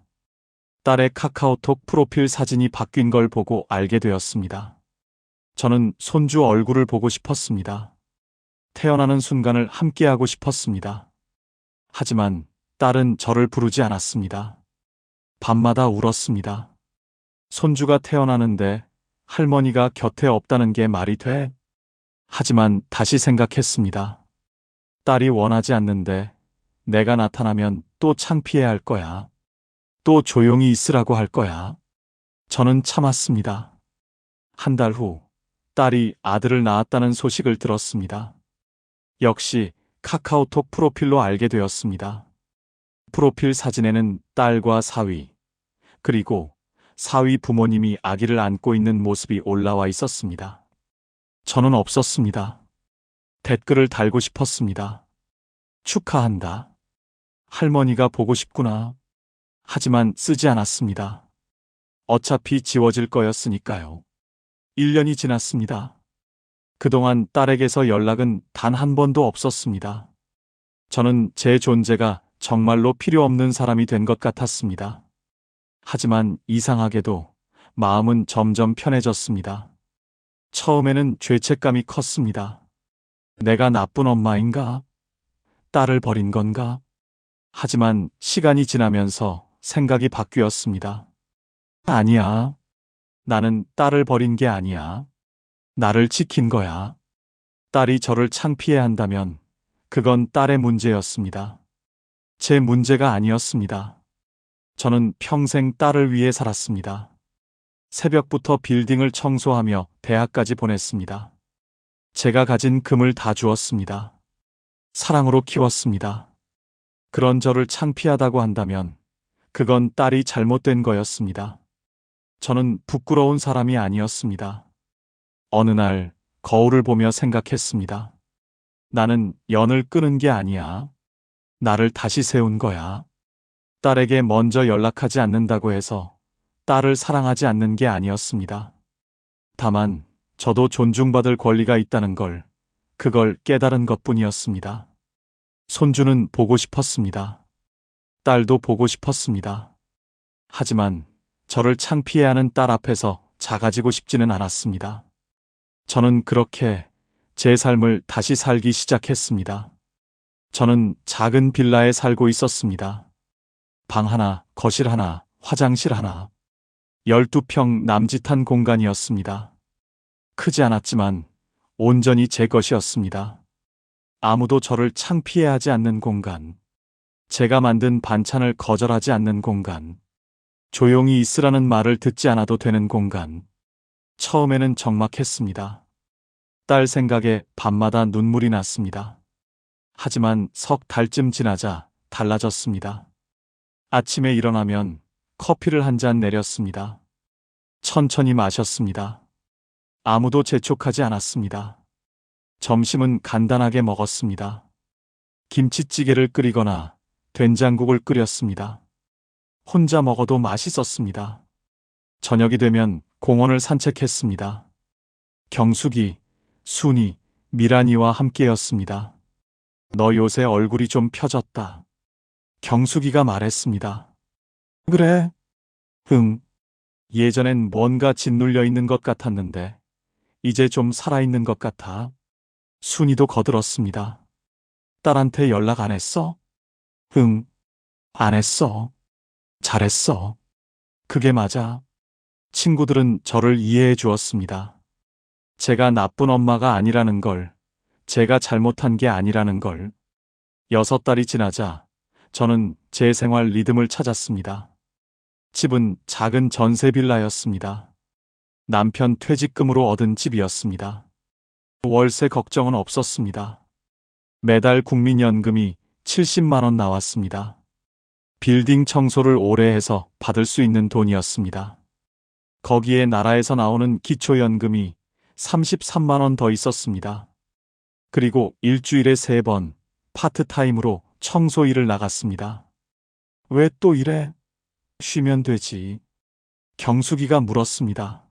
딸의 카카오톡 프로필 사진이 바뀐 걸 보고 알게 되었습니다. 저는 손주 얼굴을 보고 싶었습니다. 태어나는 순간을 함께하고 싶었습니다. 하지만 딸은 저를 부르지 않았습니다. 밤마다 울었습니다. 손주가 태어나는데 할머니가 곁에 없다는 게 말이 돼? 하지만 다시 생각했습니다. 딸이 원하지 않는데 내가 나타나면 또 창피해 할 거야. 또 조용히 있으라고 할 거야. 저는 참았습니다. 한 달 후, 딸이 아들을 낳았다는 소식을 들었습니다. 역시 카카오톡 프로필로 알게 되었습니다. 프로필 사진에는 딸과 사위, 그리고 사위 부모님이 아기를 안고 있는 모습이 올라와 있었습니다. 저는 없었습니다. 댓글을 달고 싶었습니다. 축하한다. 할머니가 보고 싶구나. 하지만 쓰지 않았습니다. 어차피 지워질 거였으니까요. 1년이 지났습니다. 그동안 딸에게서 연락은 단 한 번도 없었습니다. 저는 제 존재가 정말로 필요 없는 사람이 된 것 같았습니다. 하지만 이상하게도 마음은 점점 편해졌습니다. 처음에는 죄책감이 컸습니다. 내가 나쁜 엄마인가? 딸을 버린 건가? 하지만 시간이 지나면서 생각이 바뀌었습니다. 아니야. 나는 딸을 버린 게 아니야. 나를 지킨 거야. 딸이 저를 창피해 한다면 그건 딸의 문제였습니다. 제 문제가 아니었습니다. 저는 평생 딸을 위해 살았습니다. 새벽부터 빌딩을 청소하며 대학까지 보냈습니다. 제가 가진 금을 다 주었습니다. 사랑으로 키웠습니다. 그런 저를 창피하다고 한다면 그건 딸이 잘못된 거였습니다. 저는 부끄러운 사람이 아니었습니다. 어느 날 거울을 보며 생각했습니다. 나는 연을 끊은 게 아니야. 나를 다시 세운 거야. 딸에게 먼저 연락하지 않는다고 해서 딸을 사랑하지 않는 게 아니었습니다. 다만 저도 존중받을 권리가 있다는 걸, 그걸 깨달은 것뿐이었습니다. 손주는 보고 싶었습니다. 딸도 보고 싶었습니다. 하지만 저를 창피해하는 딸 앞에서 작아지고 싶지는 않았습니다. 저는 그렇게 제 삶을 다시 살기 시작했습니다. 저는 작은 빌라에 살고 있었습니다. 방 하나, 거실 하나, 화장실 하나. 12평 남짓한 공간이었습니다. 크지 않았지만 온전히 제 것이었습니다. 아무도 저를 창피해하지 않는 공간. 제가 만든 반찬을 거절하지 않는 공간. 조용히 있으라는 말을 듣지 않아도 되는 공간. 처음에는 적막했습니다. 딸 생각에 밤마다 눈물이 났습니다. 하지만 석 달쯤 지나자 달라졌습니다. 아침에 일어나면 커피를 한 잔 내렸습니다. 천천히 마셨습니다. 아무도 재촉하지 않았습니다. 점심은 간단하게 먹었습니다. 김치찌개를 끓이거나 된장국을 끓였습니다. 혼자 먹어도 맛있었습니다. 저녁이 되면 공원을 산책했습니다. 경숙이, 순이, 미란이와 함께였습니다. 너 요새 얼굴이 좀 펴졌다. 경숙이가 말했습니다. 그래? 응. 예전엔 뭔가 짓눌려 있는 것 같았는데 이제 좀 살아있는 것 같아. 순이도 거들었습니다. 딸한테 연락 안 했어? 응. 안 했어. 잘했어. 그게 맞아. 친구들은 저를 이해해 주었습니다. 제가 나쁜 엄마가 아니라는 걸, 제가 잘못한 게 아니라는 걸. 6달이 지나자 저는 제 생활 리듬을 찾았습니다. 집은 작은 전세 빌라였습니다. 남편 퇴직금으로 얻은 집이었습니다. 월세 걱정은 없었습니다. 매달 국민연금이 70만 원 나왔습니다. 빌딩 청소를 오래 해서 받을 수 있는 돈이었습니다. 거기에 나라에서 나오는 기초연금이 33만 원 더 있었습니다. 그리고 일주일에 3번 파트타임으로 청소 일을 나갔습니다. 왜 또 이래? 쉬면 되지. 경숙이가 물었습니다.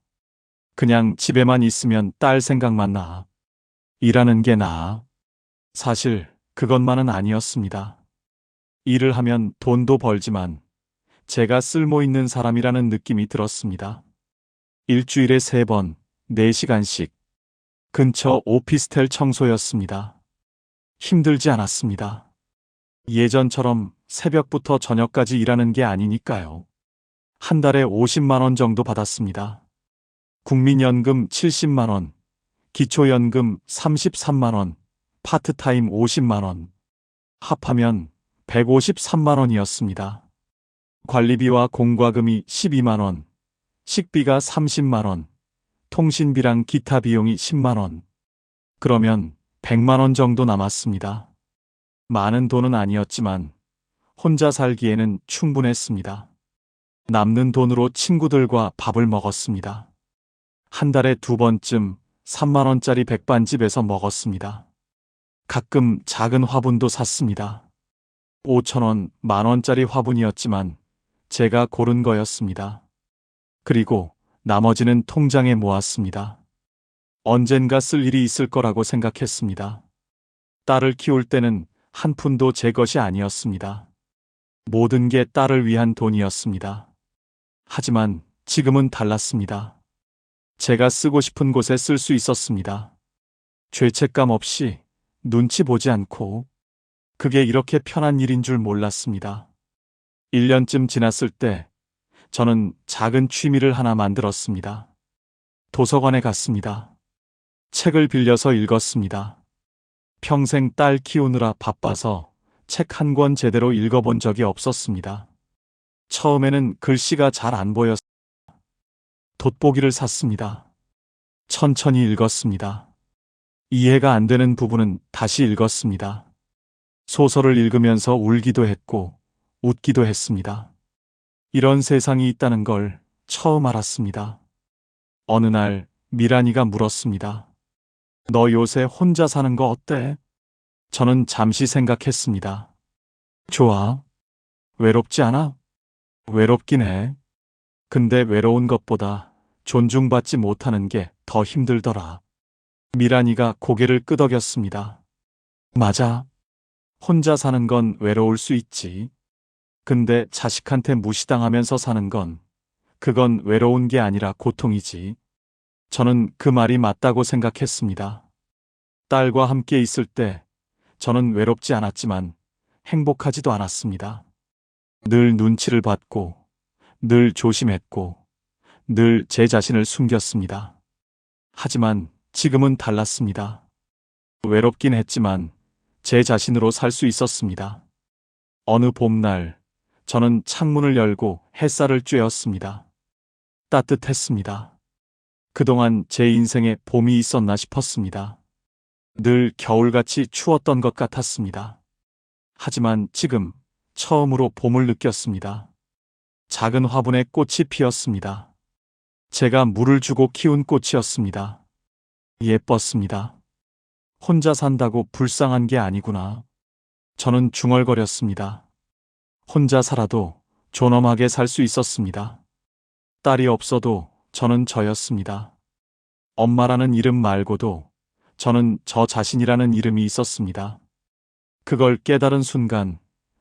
그냥 집에만 있으면 딸 생각만 나. 일하는 게 나아. 사실 그것만은 아니었습니다. 일을 하면 돈도 벌지만 제가 쓸모 있는 사람이라는 느낌이 들었습니다. 일주일에 3번, 4시간씩. 근처 오피스텔 청소였습니다. 힘들지 않았습니다. 예전처럼 새벽부터 저녁까지 일하는 게 아니니까요. 한 달에 50만 원 정도 받았습니다. 국민연금 70만 원, 기초연금 33만 원, 파트타임 50만 원. 합하면 153만 원이었습니다. 관리비와 공과금이 12만 원, 식비가 30만 원, 통신비랑 기타 비용이 10만 원. 그러면 100만 원 정도 남았습니다. 많은 돈은 아니었지만 혼자 살기에는 충분했습니다. 남는 돈으로 친구들과 밥을 먹었습니다. 한 달에 2번쯤 3만 원짜리 백반집에서 먹었습니다. 가끔 작은 화분도 샀습니다. 5천 원, 1만 원짜리 화분이었지만 제가 고른 거였습니다. 그리고 나머지는 통장에 모았습니다. 언젠가 쓸 일이 있을 거라고 생각했습니다. 딸을 키울 때는 한 푼도 제 것이 아니었습니다. 모든 게 딸을 위한 돈이었습니다. 하지만 지금은 달랐습니다. 제가 쓰고 싶은 곳에 쓸 수 있었습니다. 죄책감 없이, 눈치 보지 않고. 그게 이렇게 편한 일인 줄 몰랐습니다. 1년쯤 지났을 때 저는 작은 취미를 하나 만들었습니다. 도서관에 갔습니다. 책을 빌려서 읽었습니다. 평생 딸 키우느라 바빠서 책 한 권 제대로 읽어본 적이 없었습니다. 처음에는 글씨가 잘 안 보였습니다. 돋보기를 샀습니다. 천천히 읽었습니다. 이해가 안 되는 부분은 다시 읽었습니다. 소설을 읽으면서 울기도 했고 웃기도 했습니다. 이런 세상이 있다는 걸 처음 알았습니다. 어느 날 미란이가 물었습니다. 너 요새 혼자 사는 거 어때? 저는 잠시 생각했습니다. 좋아. 외롭지 않아? 외롭긴 해. 근데 외로운 것보다 존중받지 못하는 게 더 힘들더라. 미란이가 고개를 끄덕였습니다. 맞아. 혼자 사는 건 외로울 수 있지. 근데 자식한테 무시당하면서 사는 그건 외로운 게 아니라 고통이지. 저는 그 말이 맞다고 생각했습니다. 딸과 함께 있을 때 저는 외롭지 않았지만 행복하지도 않았습니다. 늘 눈치를 받고, 늘 조심했고, 늘 제 자신을 숨겼습니다. 하지만 지금은 달랐습니다. 외롭긴 했지만 제 자신으로 살 수 있었습니다. 어느 봄날 저는 창문을 열고 햇살을 쬐었습니다. 따뜻했습니다. 그동안 제 인생에 봄이 있었나 싶었습니다. 늘 겨울같이 추웠던 것 같았습니다. 하지만 지금 처음으로 봄을 느꼈습니다. 작은 화분에 꽃이 피었습니다. 제가 물을 주고 키운 꽃이었습니다. 예뻤습니다. 혼자 산다고 불쌍한 게 아니구나. 저는 중얼거렸습니다. 혼자 살아도 존엄하게 살 수 있었습니다. 딸이 없어도 저는 저였습니다. 엄마라는 이름 말고도 저는 저 자신이라는 이름이 있었습니다. 그걸 깨달은 순간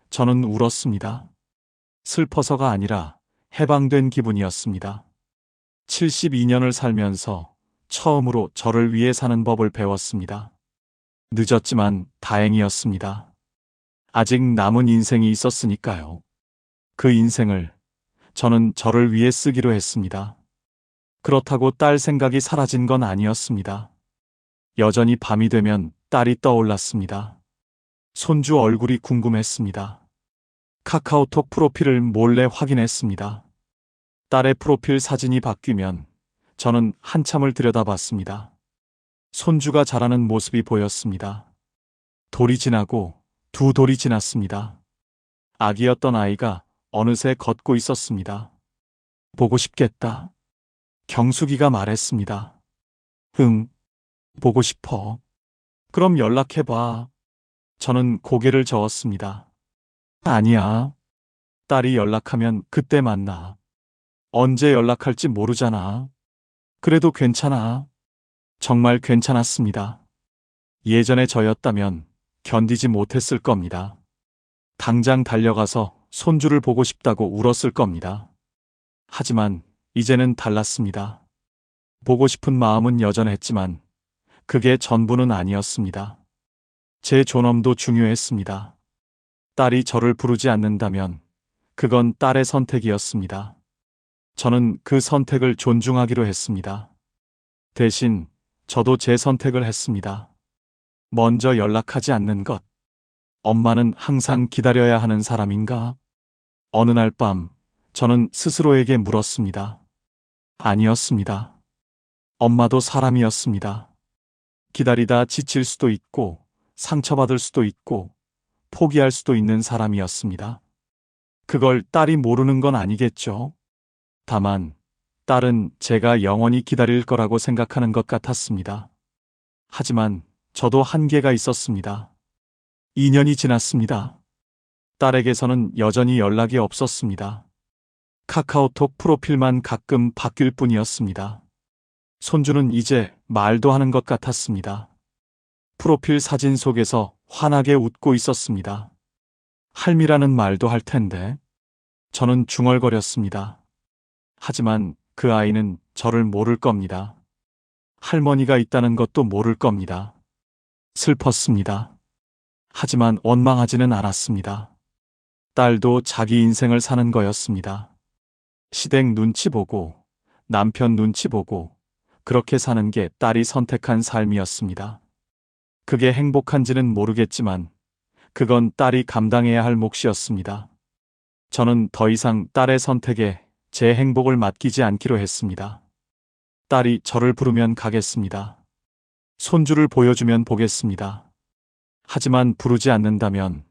저는 울었습니다. 슬퍼서가 아니라 해방된 기분이었습니다. 72년을 살면서 처음으로 저를 위해 사는 법을 배웠습니다. 늦었지만 다행이었습니다. 아직 남은 인생이 있었으니까요. 그 인생을 저는 저를 위해 쓰기로 했습니다. 그렇다고 딸 생각이 사라진 건 아니었습니다. 여전히 밤이 되면 딸이 떠올랐습니다. 손주 얼굴이 궁금했습니다. 카카오톡 프로필을 몰래 확인했습니다. 딸의 프로필 사진이 바뀌면 저는 한참을 들여다봤습니다. 손주가 자라는 모습이 보였습니다. 돌이 지나고 2돌이 지났습니다. 아기였던 아이가 어느새 걷고 있었습니다. 보고 싶겠다. 경숙이가 말했습니다. 응, 보고 싶어. 그럼 연락해봐. 저는 고개를 저었습니다. 아니야. 딸이 연락하면 그때 만나. 언제 연락할지 모르잖아. 그래도 괜찮아. 정말 괜찮았습니다. 예전에 저였다면 견디지 못했을 겁니다. 당장 달려가서 손주를 보고 싶다고 울었을 겁니다. 하지만 이제는 달랐습니다. 보고 싶은 마음은 여전했지만 그게 전부는 아니었습니다. 제 존엄도 중요했습니다. 딸이 저를 부르지 않는다면 그건 딸의 선택이었습니다. 저는 그 선택을 존중하기로 했습니다. 대신 저도 제 선택을 했습니다. 먼저 연락하지 않는 것. 엄마는 항상 기다려야 하는 사람인가? 어느 날 밤 저는 스스로에게 물었습니다. 아니었습니다. 엄마도 사람이었습니다. 기다리다 지칠 수도 있고 상처받을 수도 있고 포기할 수도 있는 사람이었습니다. 그걸 딸이 모르는 건 아니겠죠. 다만 딸은 제가 영원히 기다릴 거라고 생각하는 것 같았습니다. 하지만 저도 한계가 있었습니다. 2년이 지났습니다. 딸에게서는 여전히 연락이 없었습니다. 카카오톡 프로필만 가끔 바뀔 뿐이었습니다. 손주는 이제 말도 하는 것 같았습니다. 프로필 사진 속에서 환하게 웃고 있었습니다. 할미라는 말도 할 텐데. 저는 중얼거렸습니다. 하지만 그 아이는 저를 모를 겁니다. 할머니가 있다는 것도 모를 겁니다. 슬펐습니다. 하지만 원망하지는 않았습니다. 딸도 자기 인생을 사는 거였습니다. 시댁 눈치 보고, 남편 눈치 보고, 그렇게 사는 게 딸이 선택한 삶이었습니다. 그게 행복한지는 모르겠지만, 그건 딸이 감당해야 할 몫이었습니다. 저는 더 이상 딸의 선택에 제 행복을 맡기지 않기로 했습니다. 딸이 저를 부르면 가겠습니다. 손주를 보여주면 보겠습니다. 하지만 부르지 않는다면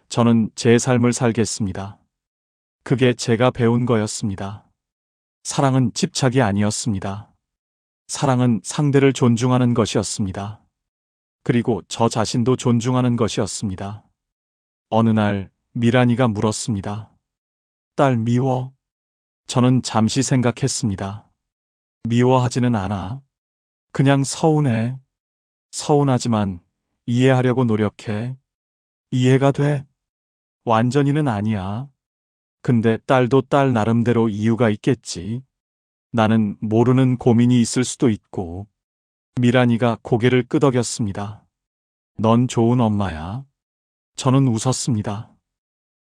저는 제 삶을 살겠습니다. 그게 제가 배운 거였습니다. 사랑은 집착이 아니었습니다. 사랑은 상대를 존중하는 것이었습니다. 그리고 저 자신도 존중하는 것이었습니다. 어느 날 미란이가 물었습니다. 딸 미워? 저는 잠시 생각했습니다. 미워하지는 않아. 그냥 서운해. 서운하지만 이해하려고 노력해. 이해가 돼. 완전히는 아니야. 근데 딸도 딸 나름대로 이유가 있겠지. 나는 모르는 고민이 있을 수도 있고. 미란이가 고개를 끄덕였습니다. 넌 좋은 엄마야. 저는 웃었습니다.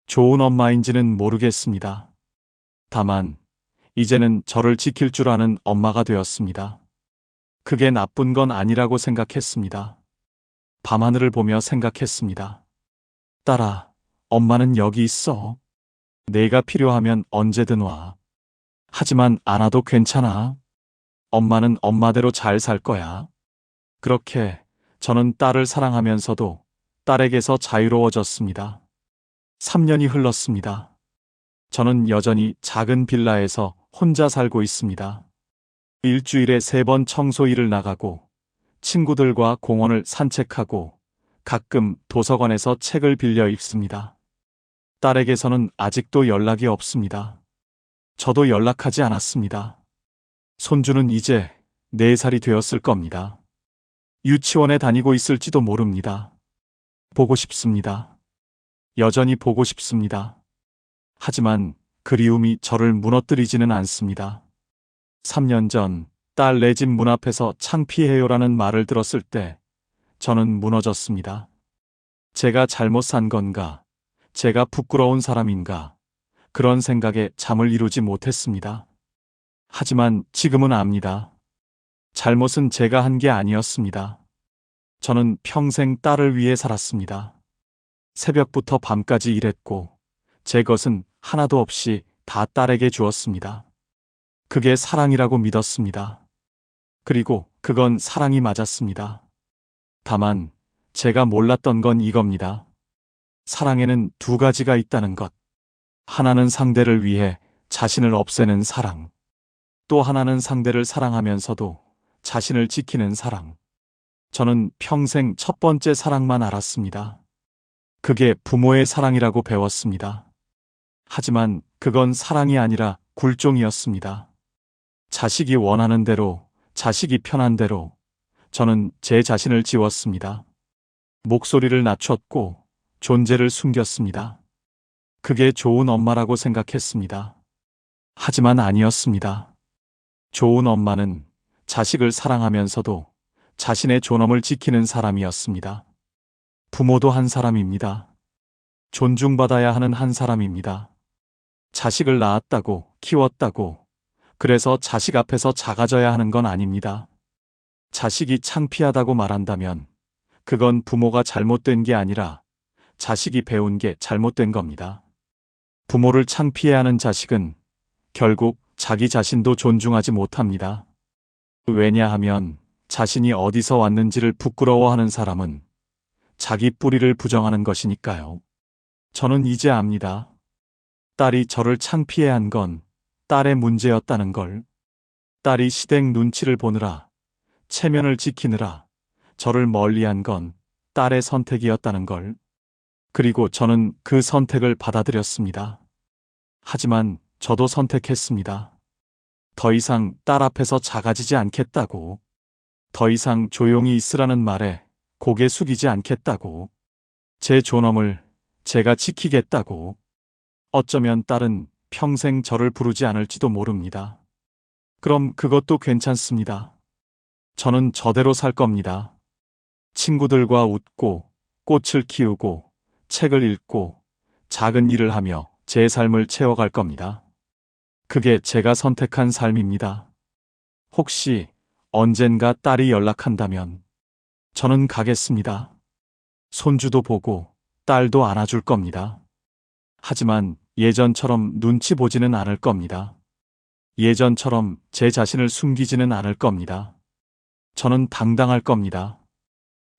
좋은 엄마인지는 모르겠습니다. 다만 이제는 저를 지킬 줄 아는 엄마가 되었습니다. 그게 나쁜 건 아니라고 생각했습니다. 밤하늘을 보며 생각했습니다. 딸아, 엄마는 여기 있어. 내가 필요하면 언제든 와. 하지만 안 와도 괜찮아. 엄마는 엄마대로 잘 살 거야. 그렇게 저는 딸을 사랑하면서도 딸에게서 자유로워졌습니다. 3년이 흘렀습니다. 저는 여전히 작은 빌라에서 혼자 살고 있습니다. 일주일에 3번 청소 일을 나가고 친구들과 공원을 산책하고 가끔 도서관에서 책을 빌려 읽습니다. 딸에게서는 아직도 연락이 없습니다. 저도 연락하지 않았습니다. 손주는 이제 4살이 되었을 겁니다. 유치원에 다니고 있을지도 모릅니다. 보고 싶습니다. 여전히 보고 싶습니다. 하지만 그리움이 저를 무너뜨리지는 않습니다. 3년 전 딸 내 집 문 앞에서 창피해요라는 말을 들었을 때 저는 무너졌습니다. 제가 잘못 산 건가? 제가 부끄러운 사람인가? 그런 생각에 잠을 이루지 못했습니다. 하지만 지금은 압니다. 잘못은 제가 한 게 아니었습니다. 저는 평생 딸을 위해 살았습니다. 새벽부터 밤까지 일했고 제 것은 하나도 없이 다 딸에게 주었습니다. 그게 사랑이라고 믿었습니다. 그리고 그건 사랑이 맞았습니다. 다만 제가 몰랐던 건 이겁니다. 사랑에는 2가지가 있다는 것. 하나는 상대를 위해 자신을 없애는 사랑. 또 하나는 상대를 사랑하면서도 자신을 지키는 사랑. 저는 평생 첫 번째 사랑만 알았습니다. 그게 부모의 사랑이라고 배웠습니다. 하지만 그건 사랑이 아니라 굴종이었습니다. 자식이 원하는 대로, 자식이 편한 대로 저는 제 자신을 지웠습니다. 목소리를 낮췄고 존재를 숨겼습니다. 그게 좋은 엄마라고 생각했습니다. 하지만 아니었습니다. 좋은 엄마는 자식을 사랑하면서도 자신의 존엄을 지키는 사람이었습니다. 부모도 한 사람입니다. 존중받아야 하는 한 사람입니다. 자식을 낳았다고, 키웠다고, 그래서 자식 앞에서 작아져야 하는 건 아닙니다. 자식이 창피하다고 말한다면 그건 부모가 잘못된 게 아니라 자식이 배운 게 잘못된 겁니다. 부모를 창피해 하는 자식은 결국 자기 자신도 존중하지 못합니다. 왜냐하면 자신이 어디서 왔는지를 부끄러워하는 사람은 자기 뿌리를 부정하는 것이니까요. 저는 이제 압니다. 딸이 저를 창피해한 건 딸의 문제였다는 걸. 딸이 시댁 눈치를 보느라, 체면을 지키느라 저를 멀리한 건 딸의 선택이었다는 걸. 그리고 저는 그 선택을 받아들였습니다. 하지만 저도 선택했습니다. 더 이상 딸 앞에서 작아지지 않겠다고. 더 이상 조용히 있으라는 말에 고개 숙이지 않겠다고. 제 존엄을 제가 지키겠다고. 어쩌면 딸은 평생 저를 부르지 않을지도 모릅니다. 그럼 그것도 괜찮습니다. 저는 저대로 살 겁니다. 친구들과 웃고, 꽃을 키우고, 책을 읽고, 작은 일을 하며 제 삶을 채워갈 겁니다. 그게 제가 선택한 삶입니다. 혹시 언젠가 딸이 연락한다면 저는 가겠습니다. 손주도 보고 딸도 안아줄 겁니다. 하지만 예전처럼 눈치 보지는 않을 겁니다. 예전처럼 제 자신을 숨기지는 않을 겁니다. 저는 당당할 겁니다.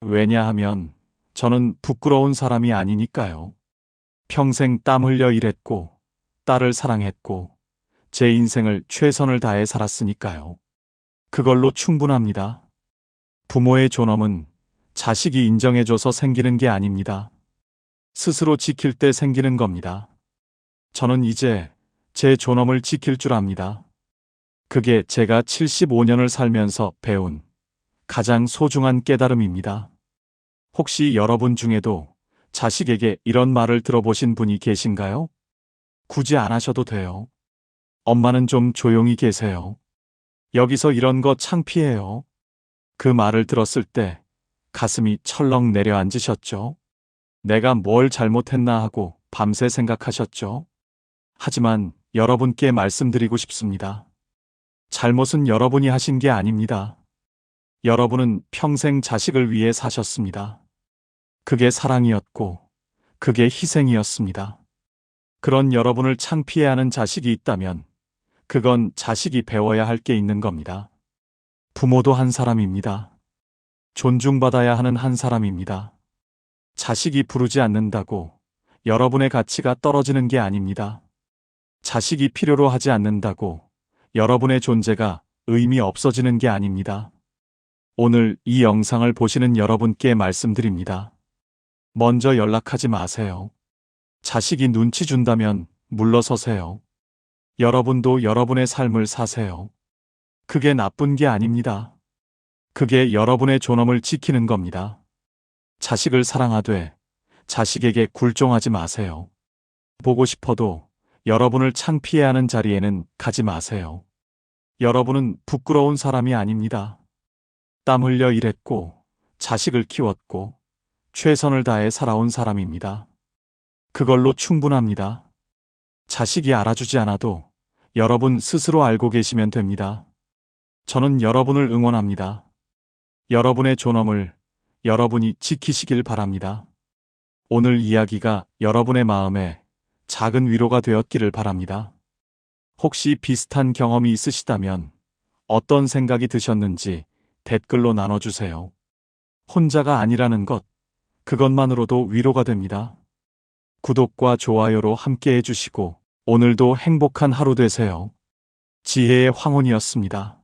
왜냐하면 저는 부끄러운 사람이 아니니까요. 평생 땀 흘려 일했고, 딸을 사랑했고, 제 인생을 최선을 다해 살았으니까요. 그걸로 충분합니다. 부모의 존엄은 자식이 인정해줘서 생기는 게 아닙니다. 스스로 지킬 때 생기는 겁니다. 저는 이제 제 존엄을 지킬 줄 압니다. 그게 제가 75년을 살면서 배운 가장 소중한 깨달음입니다. 혹시 여러분 중에도 자식에게 이런 말을 들어보신 분이 계신가요? 굳이 안 하셔도 돼요. 엄마는 좀 조용히 계세요. 여기서 이런 거 창피해요. 그 말을 들었을 때 가슴이 철렁 내려앉으셨죠? 내가 뭘 잘못했나 하고 밤새 생각하셨죠? 하지만 여러분께 말씀드리고 싶습니다. 잘못은 여러분이 하신 게 아닙니다. 여러분은 평생 자식을 위해 사셨습니다. 그게 사랑이었고, 그게 희생이었습니다. 그런 여러분을 창피해하는 자식이 있다면, 그건 자식이 배워야 할 게 있는 겁니다. 부모도 한 사람입니다. 존중받아야 하는 한 사람입니다. 자식이 부르지 않는다고 여러분의 가치가 떨어지는 게 아닙니다. 자식이 필요로 하지 않는다고 여러분의 존재가 의미 없어지는 게 아닙니다. 오늘 이 영상을 보시는 여러분께 말씀드립니다. 먼저 연락하지 마세요. 자식이 눈치 준다면 물러서세요. 여러분도 여러분의 삶을 사세요. 그게 나쁜 게 아닙니다. 그게 여러분의 존엄을 지키는 겁니다. 자식을 사랑하되 자식에게 굴종하지 마세요. 보고 싶어도 여러분을 창피해하는 자리에는 가지 마세요. 여러분은 부끄러운 사람이 아닙니다. 땀 흘려 일했고, 자식을 키웠고, 최선을 다해 살아온 사람입니다. 그걸로 충분합니다. 자식이 알아주지 않아도 여러분 스스로 알고 계시면 됩니다. 저는 여러분을 응원합니다. 여러분의 존엄을 여러분이 지키시길 바랍니다. 오늘 이야기가 여러분의 마음에 작은 위로가 되었기를 바랍니다. 혹시 비슷한 경험이 있으시다면 어떤 생각이 드셨는지 댓글로 나눠주세요. 혼자가 아니라는 것, 그것만으로도 위로가 됩니다. 구독과 좋아요로 함께 해주시고 오늘도 행복한 하루 되세요. 지혜의 황혼이었습니다.